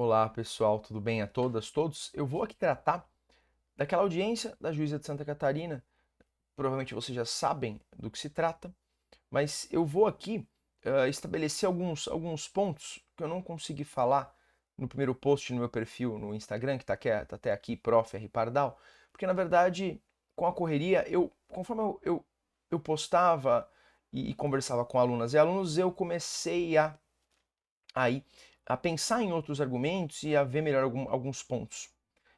Olá pessoal, tudo bem a todas, todos? Eu vou aqui tratar daquela audiência da juíza de Santa Catarina. Provavelmente vocês já sabem do que se trata, mas eu vou aqui estabelecer alguns pontos que eu não consegui falar no primeiro post no meu perfil no Instagram, que tá até aqui, Prof. R. Pardal, porque na verdade, com a correria, conforme eu postava e conversava com alunas e alunos, eu comecei aí a pensar em outros argumentos e a ver melhor alguns pontos.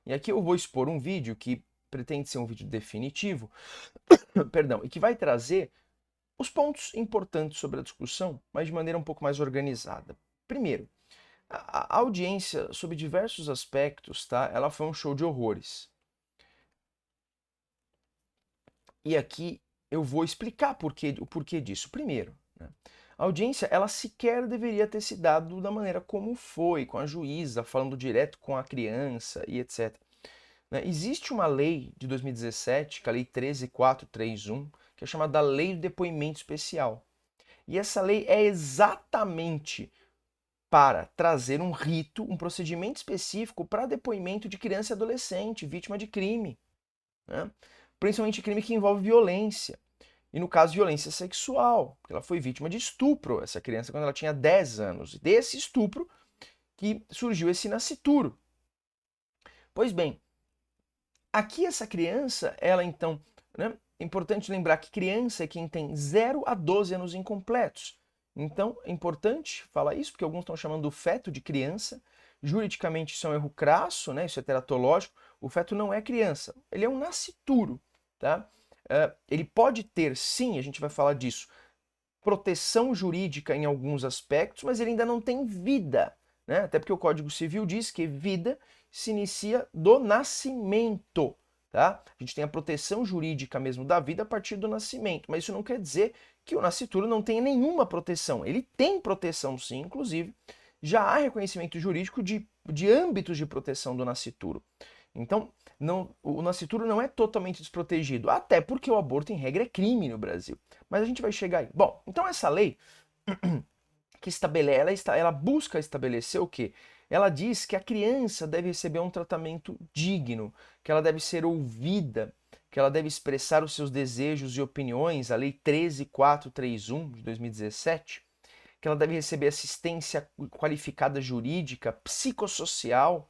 E aqui eu vou expor um vídeo que pretende ser um vídeo definitivo, perdão, e que vai trazer os pontos importantes sobre a discussão, mas de maneira um pouco mais organizada. Primeiro, a audiência, sob diversos aspectos, tá? Ela foi um show de horrores. E aqui eu vou explicar o porquê disso. Primeiro, né? A audiência, ela sequer deveria ter se dado da maneira como foi, com a juíza, falando direto com a criança e etc. Né? Existe uma lei de 2017, que é a Lei 13.431, que é chamada Lei do Depoimento Especial. E essa lei é exatamente para trazer um rito, um procedimento específico para depoimento de criança e adolescente, vítima de crime. Né? Principalmente crime que envolve violência. E no caso, violência sexual, porque ela foi vítima de estupro, essa criança, quando ela tinha 10 anos. E desse estupro que surgiu esse nascituro. Pois bem, aqui essa criança, ela então, né, é importante lembrar que criança é quem tem 0 a 12 anos incompletos. Então, é importante falar isso, porque alguns estão chamando o feto de criança. Juridicamente, isso é um erro crasso, né? Isso é teratológico. O feto não é criança, ele é um nascituro, tá? Ele pode ter, sim, a gente vai falar disso, proteção jurídica em alguns aspectos, mas ele ainda não tem vida, né? Até porque o Código Civil diz que vida se inicia do nascimento, tá? A gente tem a proteção jurídica mesmo da vida a partir do nascimento, mas isso não quer dizer que o nascituro não tenha nenhuma proteção. Ele tem proteção sim, inclusive, já há reconhecimento jurídico de âmbitos de proteção do nascituro. Então, o nascituro não é totalmente desprotegido, até porque o aborto, em regra, é crime no Brasil. Mas a gente vai chegar aí. Bom, então essa lei que ela busca estabelecer o quê? Ela diz que a criança deve receber um tratamento digno, que ela deve ser ouvida, que ela deve expressar os seus desejos e opiniões, a Lei 13.431 de 2017, que ela deve receber assistência qualificada jurídica, psicossocial,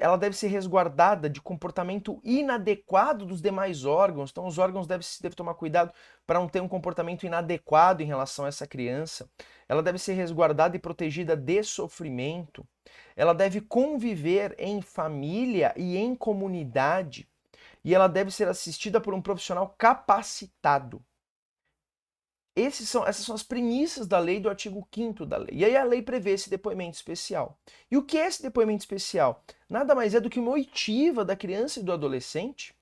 ela deve ser resguardada de comportamento inadequado dos demais órgãos. Então, os órgãos devem tomar cuidado para não ter um comportamento inadequado em relação a essa criança. Ela deve ser resguardada e protegida de sofrimento. Ela deve conviver em família e em comunidade. E ela deve ser assistida por um profissional capacitado. Essas são as premissas da lei do artigo 5º da lei. E aí a lei prevê esse depoimento especial. E o que é esse depoimento especial? Nada mais é do que uma oitiva da criança e do adolescente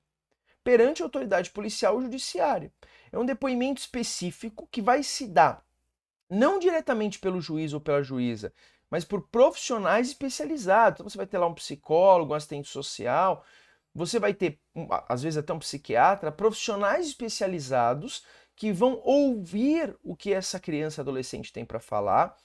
perante a autoridade policial ou judiciária. É um depoimento específico que vai se dar não diretamente pelo juiz ou pela juíza, mas por profissionais especializados. Então você vai ter lá um psicólogo, um assistente social, você vai ter, às vezes, até um psiquiatra, profissionais especializados que vão ouvir o que essa criança e adolescente tem para falar,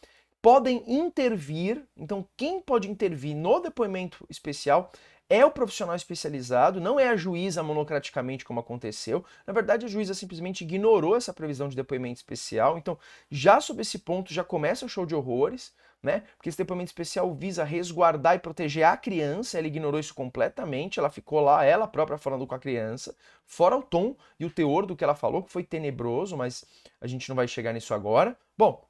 podem intervir. Então, quem pode intervir no depoimento especial é o profissional especializado, não é a juíza monocraticamente como aconteceu. Na verdade, a juíza simplesmente ignorou essa previsão de depoimento especial. Então, já sob esse ponto, já começa o show de horrores, né? Porque esse depoimento especial visa resguardar e proteger a criança, ela ignorou isso completamente, ela ficou lá, ela própria falando com a criança, fora o tom e o teor do que ela falou, que foi tenebroso, mas a gente não vai chegar nisso agora. Bom,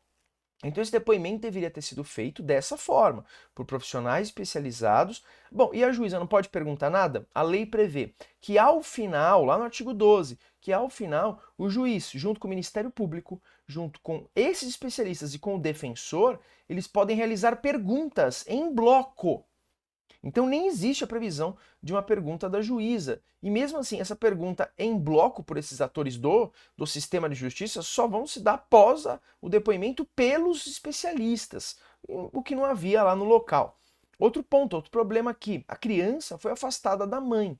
então esse depoimento deveria ter sido feito dessa forma, por profissionais especializados. Bom, e a juíza não pode perguntar nada? A lei prevê que ao final, lá no artigo 12, que ao final o juiz, junto com o Ministério Público, junto com esses especialistas e com o defensor, eles podem realizar perguntas em bloco. Então nem existe a previsão de uma pergunta da juíza. E mesmo assim, essa pergunta em bloco por esses atores do sistema de justiça só vão se dar após o depoimento pelos especialistas, o que não havia lá no local. Outro ponto, outro problema aqui, a criança foi afastada da mãe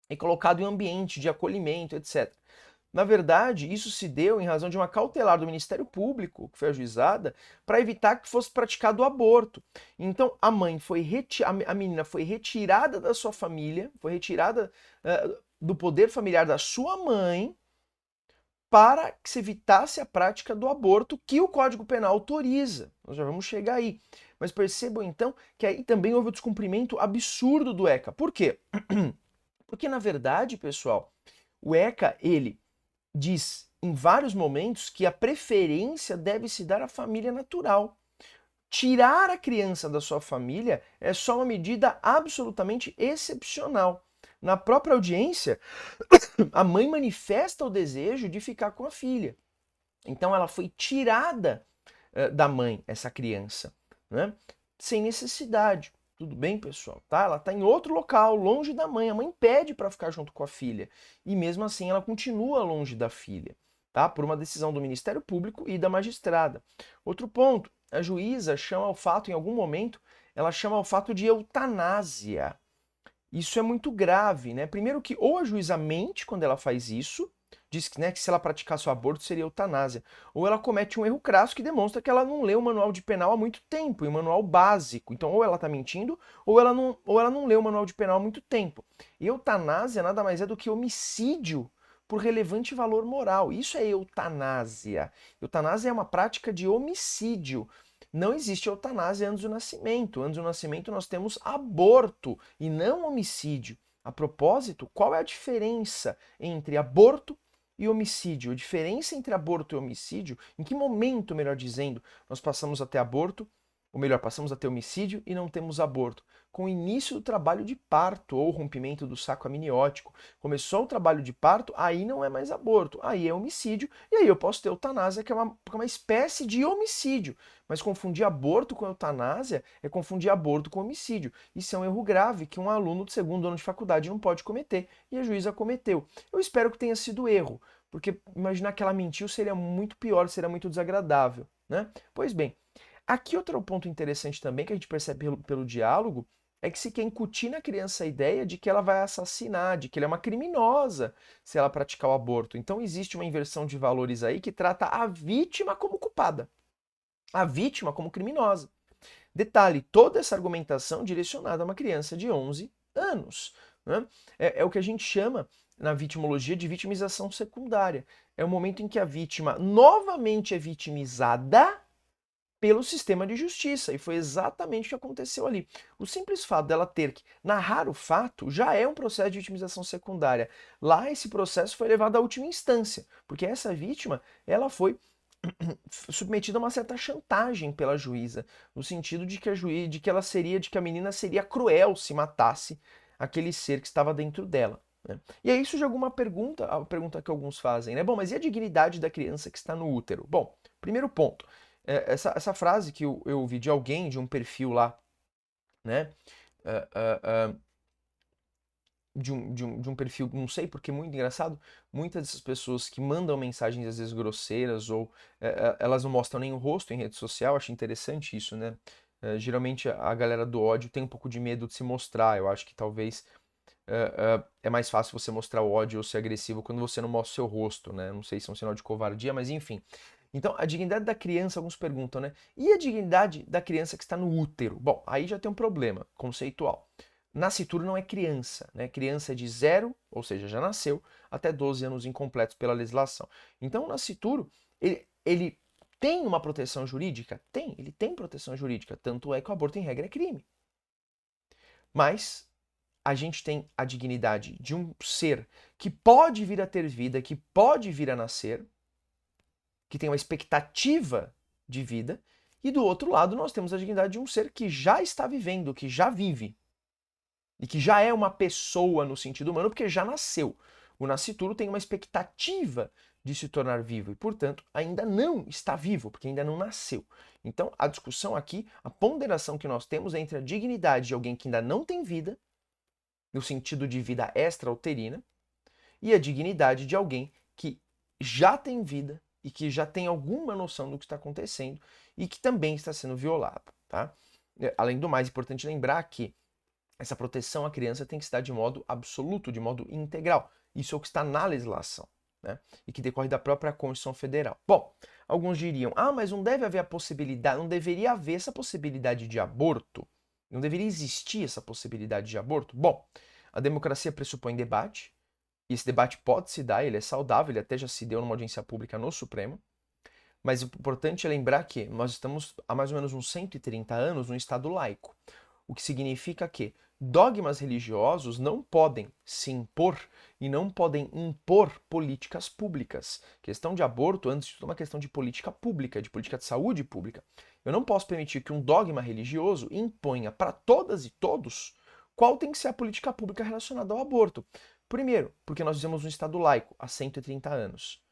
e colocada em um ambiente de acolhimento, etc. Na verdade, isso se deu em razão de uma cautelar do Ministério Público, que foi ajuizada, para evitar que fosse praticado o aborto. Então, a menina foi retirada da sua família, foi retirada do poder familiar da sua mãe, para que se evitasse a prática do aborto que o Código Penal autoriza. Nós já vamos chegar aí. Mas percebam então que aí também houve o descumprimento absurdo do ECA. Por quê? Porque na verdade, pessoal, o ECA, ele diz em vários momentos que a preferência deve se dar à família natural. Tirar a criança da sua família é só uma medida absolutamente excepcional. Na própria audiência, a mãe manifesta o desejo de ficar com a filha. Então ela foi tirada da mãe, essa criança, né? Sem necessidade. Tudo bem, pessoal? Tá? Ela está em outro local, longe da mãe. A mãe pede para ficar junto com a filha. E mesmo assim ela continua longe da filha, tá? Por uma decisão do Ministério Público e da magistrada. Outro ponto, a juíza chama o fato, em algum momento, ela chama o fato de eutanásia. Isso é muito grave, né? Primeiro que ou a juíza mente quando ela faz isso, diz que, né, que se ela praticasse o aborto seria eutanásia, ou ela comete um erro crasso que demonstra que ela não leu o manual de penal há muito tempo, e o manual básico. Então, ou ela está mentindo, ou ela não leu o manual de penal há muito tempo. E eutanásia nada mais é do que homicídio por relevante valor moral. Isso é eutanásia. Eutanásia é uma prática de homicídio. Não existe eutanásia antes do nascimento. Antes do nascimento nós temos aborto e não homicídio. A propósito, qual é a diferença entre aborto e homicídio? A diferença entre aborto e homicídio, em que momento, melhor dizendo, nós passamos a ter aborto, ou melhor, passamos a ter homicídio e não temos aborto? Com o início do trabalho de parto ou rompimento do saco amniótico. Começou o trabalho de parto, aí não é mais aborto, aí é homicídio, e aí eu posso ter eutanásia, que é uma espécie de homicídio. Mas confundir aborto com eutanásia é confundir aborto com homicídio. Isso é um erro grave que um aluno do segundo ano de faculdade não pode cometer, e a juíza cometeu. Eu espero que tenha sido erro, porque imaginar que ela mentiu seria muito pior, seria muito desagradável, né? Pois bem, aqui outro ponto interessante também que a gente percebe pelo diálogo é que se quer incutir na criança a ideia de que ela vai assassinar, de que ela é uma criminosa se ela praticar o aborto. Então existe uma inversão de valores aí que trata a vítima como culpada, a vítima como criminosa. Detalhe, toda essa argumentação direcionada a uma criança de 11 anos. Né? É o que a gente chama na vitimologia de vitimização secundária. É o momento em que a vítima novamente é vitimizada pelo sistema de justiça, e foi exatamente o que aconteceu ali. O simples fato dela ter que narrar o fato já é um processo de vitimização secundária. Lá esse processo foi levado à última instância, porque essa vítima, ela foi submetida a uma certa chantagem pela juíza, no sentido de que a menina seria cruel se matasse aquele ser que estava dentro dela. Né? E aí surge alguma pergunta, a pergunta que alguns fazem, né? Bom, mas e a dignidade da criança que está no útero? Bom, primeiro ponto, essa frase que eu ouvi de alguém, de um perfil lá, né? De um perfil, não sei porque, muito engraçado, muitas dessas pessoas que mandam mensagens às vezes grosseiras ou elas não mostram nem o rosto em rede social, acho interessante isso, né? Geralmente a galera do ódio tem um pouco de medo de se mostrar, eu acho que talvez é mais fácil você mostrar o ódio ou ser agressivo quando você não mostra o seu rosto, né? Não sei se é um sinal de covardia, mas enfim. Então, a dignidade da criança, alguns perguntam, né? E a dignidade da criança que está no útero? Bom, aí já tem um problema conceitual. Nascituro não é criança, né? Criança é de 0, ou seja, já nasceu, até 12 anos incompletos pela legislação. Então, o nascituro, ele tem uma proteção jurídica? Tem, ele tem proteção jurídica. Tanto é que o aborto, em regra, é crime. Mas a gente tem a dignidade de um ser que pode vir a ter vida, que pode vir a nascer, que tem uma expectativa de vida, e do outro lado nós temos a dignidade de um ser que já está vivendo, que já vive, e que já é uma pessoa no sentido humano, porque já nasceu. O nascituro tem uma expectativa de se tornar vivo e, portanto, ainda não está vivo, porque ainda não nasceu. Então, a discussão aqui, a ponderação que nós temos é entre a dignidade de alguém que ainda não tem vida, no sentido de vida extra-uterina, e a dignidade de alguém que já tem vida e que já tem alguma noção do que está acontecendo e que também está sendo violado. Tá? Além do mais, é importante lembrar que essa proteção à criança tem que se dar de modo absoluto, de modo integral. Isso é o que está na legislação. né? E que decorre da própria Constituição Federal. Bom, alguns diriam, mas não deve haver a possibilidade, não deveria haver essa possibilidade de aborto? Não deveria existir essa possibilidade de aborto? Bom, a democracia pressupõe debate, e esse debate pode se dar, ele é saudável, ele até já se deu numa audiência pública no Supremo, mas o importante é lembrar que nós estamos há mais ou menos uns 130 anos num Estado laico, o que significa que dogmas religiosos não podem se impor e não podem impor políticas públicas. Questão de aborto, antes de tudo, é uma questão de política pública, de política de saúde pública. Eu não posso permitir que um dogma religioso imponha para todas e todos qual tem que ser a política pública relacionada ao aborto. Primeiro, porque nós vivemos um Estado laico há 130 anos.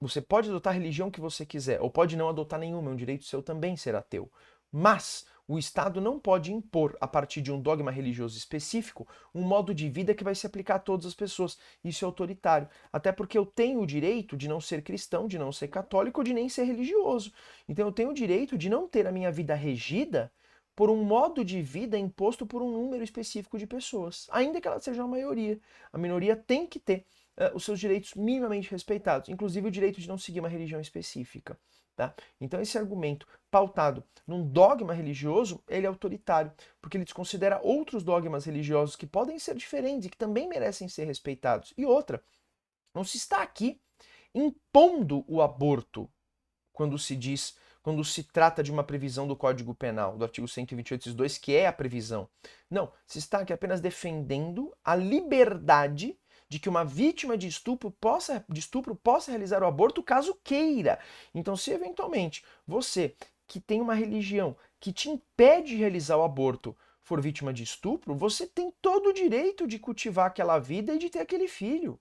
Você pode adotar a religião que você quiser, ou pode não adotar nenhuma, é um direito seu também ser ateu. Mas o Estado não pode impor, a partir de um dogma religioso específico, um modo de vida que vai se aplicar a todas as pessoas. Isso é autoritário. Até porque eu tenho o direito de não ser cristão, de não ser católico, ou de nem ser religioso. Então eu tenho o direito de não ter a minha vida regida por um modo de vida imposto por um número específico de pessoas, ainda que ela seja a maioria. A minoria tem que ter os seus direitos minimamente respeitados, inclusive o direito de não seguir uma religião específica. Tá? Então esse argumento pautado num dogma religioso, ele é autoritário, porque ele desconsidera outros dogmas religiosos que podem ser diferentes e que também merecem ser respeitados. E outra, não se está aqui impondo o aborto quando se trata de uma previsão do Código Penal, do artigo 128, que é a previsão. Não, se está aqui apenas defendendo a liberdade de que uma vítima de estupro possa realizar o aborto caso queira. Então, se eventualmente você, que tem uma religião que te impede de realizar o aborto, for vítima de estupro, você tem todo o direito de cultivar aquela vida e de ter aquele filho.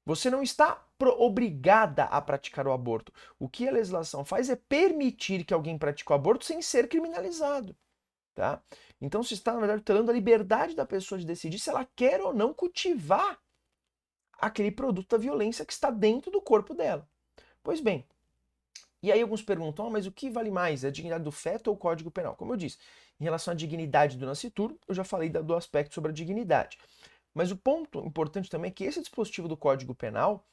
Você não está obrigada a praticar o aborto. O que a legislação faz é permitir que alguém pratique o aborto sem ser criminalizado. Tá? Então se está, na verdade, tutelando a liberdade da pessoa de decidir se ela quer ou não cultivar aquele produto da violência que está dentro do corpo dela. Pois bem, e aí alguns perguntam, mas o que vale mais, a dignidade do feto ou o Código Penal? Como eu disse, em relação à dignidade do nascituro, eu já falei do aspecto sobre a dignidade. Mas o ponto importante também é que esse dispositivo do Código Penal,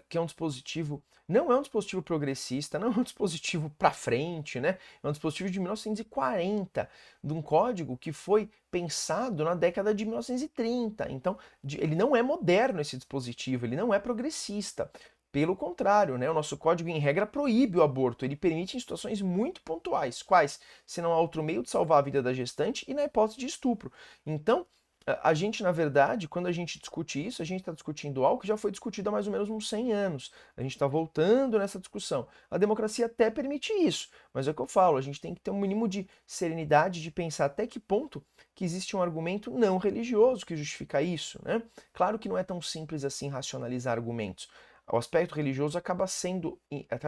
que é um dispositivo, não é um dispositivo progressista, não é um dispositivo para frente, né? É um dispositivo de 1940, de um código que foi pensado na década de 1930. Então, ele não é moderno esse dispositivo, ele não é progressista. Pelo contrário, né? O nosso código, em regra, proíbe o aborto. Ele permite em situações muito pontuais. Quais? Se não há outro meio de salvar a vida da gestante e na hipótese de estupro. Então, a gente, na verdade, quando a gente discute isso, a gente está discutindo algo que já foi discutido há mais ou menos uns 100 anos. A gente está voltando nessa discussão. A democracia até permite isso, mas é o que eu falo, a gente tem que ter um mínimo de serenidade de pensar até que ponto que existe um argumento não religioso que justifica isso, né? Claro que não é tão simples assim racionalizar argumentos. O aspecto religioso acaba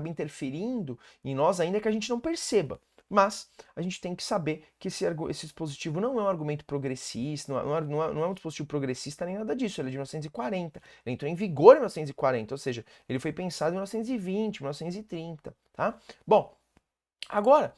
interferindo em nós ainda que a gente não perceba. Mas a gente tem que saber que esse dispositivo não é um argumento progressista, não é um dispositivo progressista nem nada disso, ele é de 1940. Ele entrou em vigor em 1940, ou seja, ele foi pensado em 1920, 1930, tá? Bom, agora,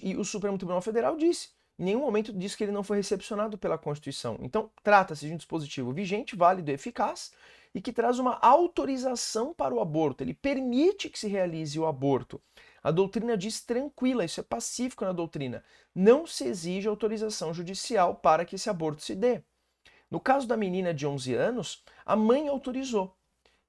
e o Supremo Tribunal Federal disse, em nenhum momento disse que ele não foi recepcionado pela Constituição. Então, trata-se de um dispositivo vigente, válido e eficaz, e que traz uma autorização para o aborto. Ele permite que se realize o aborto. A doutrina diz tranquila, isso é pacífico na doutrina. Não se exige autorização judicial para que esse aborto se dê. No caso da menina de 11 anos, a mãe autorizou.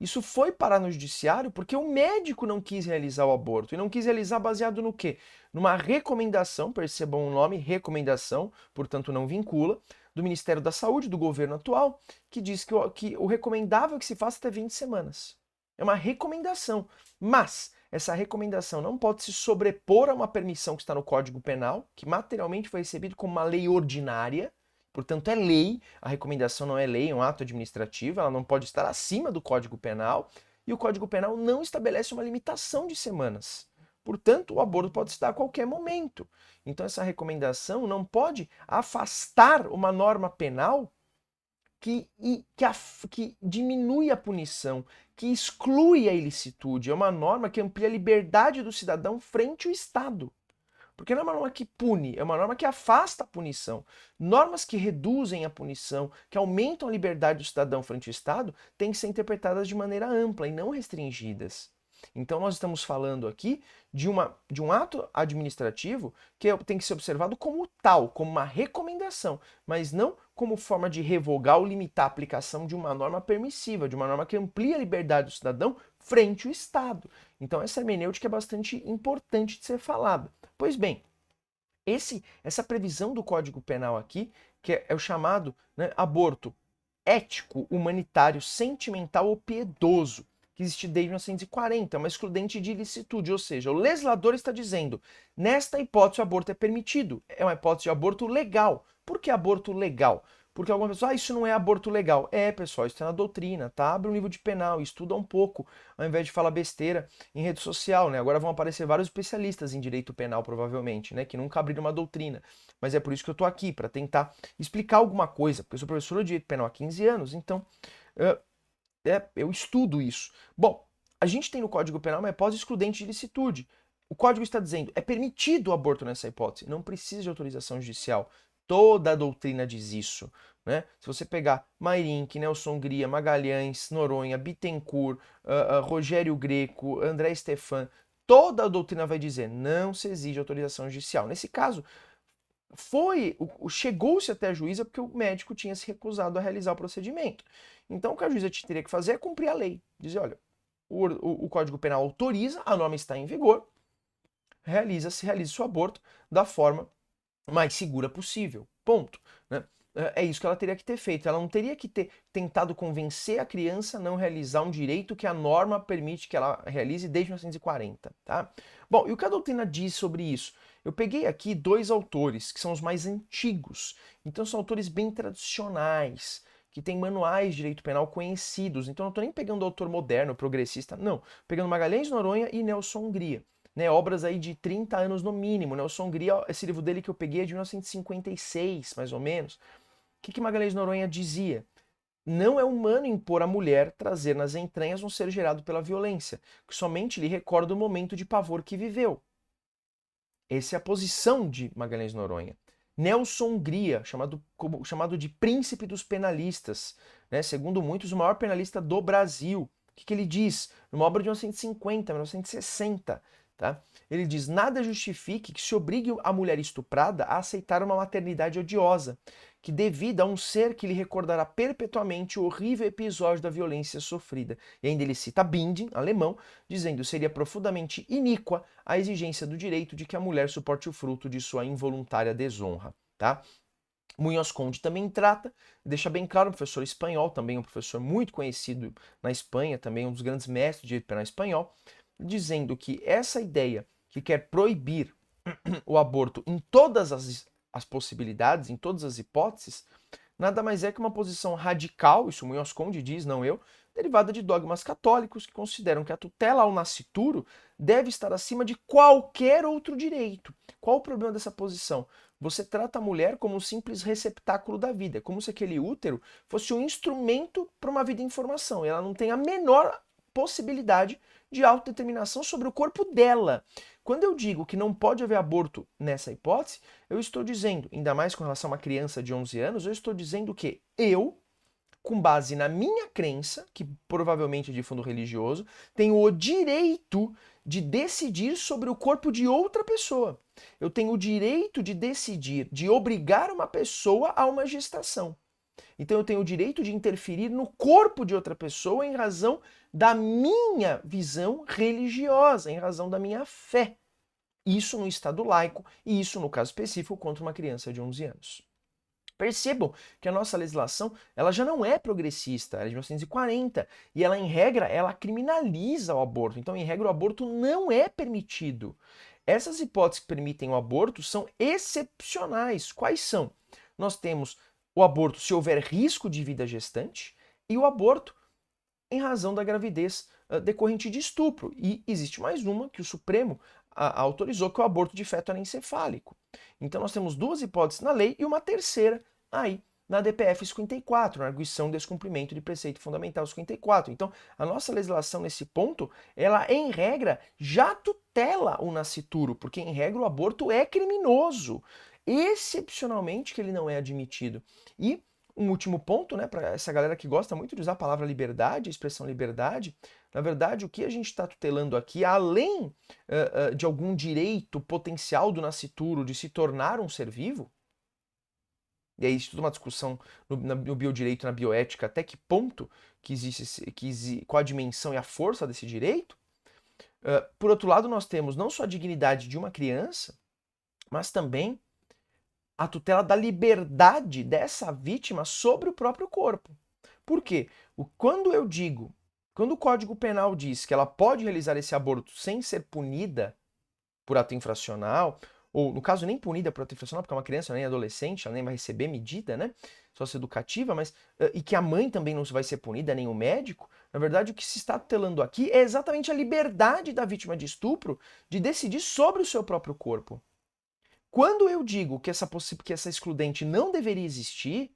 Isso foi parar no judiciário porque o médico não quis realizar o aborto. E não quis realizar baseado no quê? Numa recomendação, percebam o nome, recomendação, portanto não vincula, do Ministério da Saúde, do governo atual, que diz que o recomendável é que se faça até 20 semanas. É uma recomendação. Mas essa recomendação não pode se sobrepor a uma permissão que está no Código Penal, que materialmente foi recebido como uma lei ordinária, portanto é lei, a recomendação não é lei, é um ato administrativo, ela não pode estar acima do Código Penal, e o Código Penal não estabelece uma limitação de semanas. Portanto, o aborto pode se dar a qualquer momento. Então essa recomendação não pode afastar uma norma penal que diminui a punição, que exclui a ilicitude. É uma norma que amplia a liberdade do cidadão frente ao Estado. Porque não é uma norma que pune, é uma norma que afasta a punição. Normas que reduzem a punição, que aumentam a liberdade do cidadão frente ao Estado, têm que ser interpretadas de maneira ampla e não restringidas. Então nós estamos falando aqui de um ato administrativo que tem que ser observado como tal, como uma recomendação, mas não como forma de revogar ou limitar a aplicação de uma norma permissiva, de uma norma que amplia a liberdade do cidadão frente ao Estado. Então essa hermenêutica é bastante importante de ser falada. Pois bem, essa previsão do Código Penal aqui, que é o chamado, né, aborto ético, humanitário, sentimental ou piedoso, que existe desde 1940, uma excludente de ilicitude, ou seja, o legislador está dizendo, nesta hipótese o aborto é permitido, é uma hipótese de aborto legal. Por que aborto legal? Porque alguma pessoa, isso não é aborto legal. É, pessoal, isso é na doutrina, tá? Abre um livro de penal, estuda um pouco, ao invés de falar besteira em rede social, né? Agora vão aparecer vários especialistas em direito penal, provavelmente, né? Que nunca abriram uma doutrina. Mas é por isso que eu tô aqui, para tentar explicar alguma coisa, porque eu sou professor de direito penal há 15 anos, então eu estudo isso. Bom, a gente tem no Código Penal uma hipótese excludente de ilicitude. O Código está dizendo, é permitido o aborto nessa hipótese, não precisa de autorização judicial. Toda a doutrina diz isso. Né? Se você pegar Mayrink, Nelson Gria, Magalhães, Noronha, Bittencourt, Rogério Greco, André Stefan, toda a doutrina vai dizer, não se exige autorização judicial. Nesse caso, chegou-se até a juíza porque o médico tinha se recusado a realizar o procedimento. Então o que a juíza teria que fazer é cumprir a lei. Dizer, olha, o Código Penal autoriza, a norma está em vigor, realize o aborto da forma mais segura possível. Ponto. Né? É isso que ela teria que ter feito. Ela não teria que ter tentado convencer a criança a não realizar um direito que a norma permite que ela realize desde 1940. Tá? Bom, e o que a doutrina diz sobre isso? Eu peguei aqui dois autores, que são os mais antigos. Então são autores bem tradicionais, que têm manuais de direito penal conhecidos. Então não estou nem pegando autor moderno, progressista, não. Pegando Magalhães Noronha e Nelson Hungria. Né, obras aí de 30 anos no mínimo. Nelson Hungria, esse livro dele que eu peguei é de 1956, mais ou menos. O que Magalhães Noronha dizia? Não é humano impor à mulher trazer nas entranhas um ser gerado pela violência, que somente lhe recorda o momento de pavor que viveu. Essa é a posição de Magalhães Noronha. Nelson Hungria, chamado de príncipe dos penalistas, né? Segundo muitos, o maior penalista do Brasil. O que ele diz? Numa obra de 1950, 1960, tá? Ele diz, nada justifique que se obrigue a mulher estuprada a aceitar uma maternidade odiosa, que devida a um ser que lhe recordará perpetuamente o horrível episódio da violência sofrida. E ainda ele cita Binding, alemão, dizendo seria profundamente iníqua a exigência do direito de que a mulher suporte o fruto de sua involuntária desonra. Tá? Munhoz Conde também trata, deixa bem claro, um professor espanhol, também um professor muito conhecido na Espanha, também um dos grandes mestres de direito penal espanhol, dizendo que essa ideia que quer proibir o aborto em todas as possibilidades, em todas as hipóteses, nada mais é que uma posição radical, isso Munhoz Conde diz, não eu, derivada de dogmas católicos que consideram que a tutela ao nascituro deve estar acima de qualquer outro direito. Qual o problema dessa posição? Você trata a mulher como um simples receptáculo da vida, como se aquele útero fosse um instrumento para uma vida em formação, e ela não tem a menor possibilidade de autodeterminação sobre o corpo dela. Quando eu digo que não pode haver aborto nessa hipótese, eu estou dizendo, ainda mais com relação a uma criança de 11 anos, eu estou dizendo que eu, com base na minha crença, que provavelmente é de fundo religioso, tenho o direito de decidir sobre o corpo de outra pessoa. Eu tenho o direito de decidir, de obrigar uma pessoa a uma gestação. Então eu tenho o direito de interferir no corpo de outra pessoa em razão da minha visão religiosa, em razão da minha fé. Isso no Estado laico e isso, no caso específico, contra uma criança de 11 anos. Percebam que a nossa legislação ela já não é progressista, ela é de 1940, e ela, em regra, ela criminaliza o aborto. Então, em regra, o aborto não é permitido. Essas hipóteses que permitem o aborto são excepcionais. Quais são? Nós temos o aborto se houver risco de vida gestante e o aborto em razão da gravidez decorrente de estupro. E existe mais uma que o Supremo autorizou, que é o aborto de feto anencefálico. Então nós temos duas hipóteses na lei e uma terceira aí na DPF 54, na arguição descumprimento de preceito fundamental 54. Então, a nossa legislação nesse ponto, ela em regra já tutela o nascituro, porque em regra o aborto é criminoso, excepcionalmente que ele não é admitido. E um último ponto, né, para essa galera que gosta muito de usar a palavra liberdade, a expressão liberdade, na verdade, o que a gente está tutelando aqui, além de algum direito potencial do nascituro de se tornar um ser vivo, e aí isso tudo uma discussão no biodireito, na bioética, até que ponto que existe, qual a dimensão e a força desse direito. Por outro lado, nós temos não só a dignidade de uma criança, mas também a tutela da liberdade dessa vítima sobre o próprio corpo. Por quê? Quando o Código Penal diz que ela pode realizar esse aborto sem ser punida por ato infracional, ou no caso nem punida por ato infracional, porque é uma criança, nem adolescente, ela nem vai receber medida, né, socioeducativa, mas e que a mãe também não vai ser punida, nem o médico, na verdade o que se está tutelando aqui é exatamente a liberdade da vítima de estupro de decidir sobre o seu próprio corpo. Quando eu digo que essa excludente não deveria existir,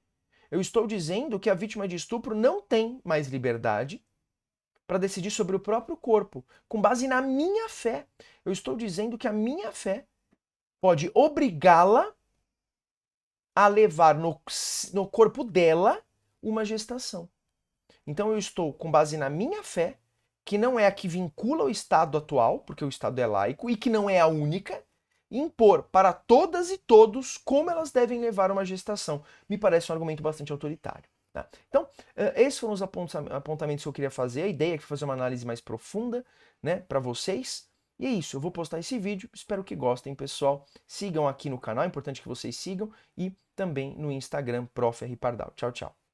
eu estou dizendo que a vítima de estupro não tem mais liberdade para decidir sobre o próprio corpo, com base na minha fé. Eu estou dizendo que a minha fé pode obrigá-la a levar no corpo dela uma gestação. Então eu estou com base na minha fé, que não é a que vincula o Estado atual, porque o Estado é laico, e que não é a única, impor para todas e todos como elas devem levar uma gestação. Me parece um argumento bastante autoritário. Tá? Então, esses foram os apontamentos que eu queria fazer. A ideia é fazer uma análise mais profunda, né, para vocês. E é isso, eu vou postar esse vídeo, espero que gostem, pessoal. Sigam aqui no canal, é importante que vocês sigam, e também no Instagram, Prof. R. Pardal. Tchau, tchau.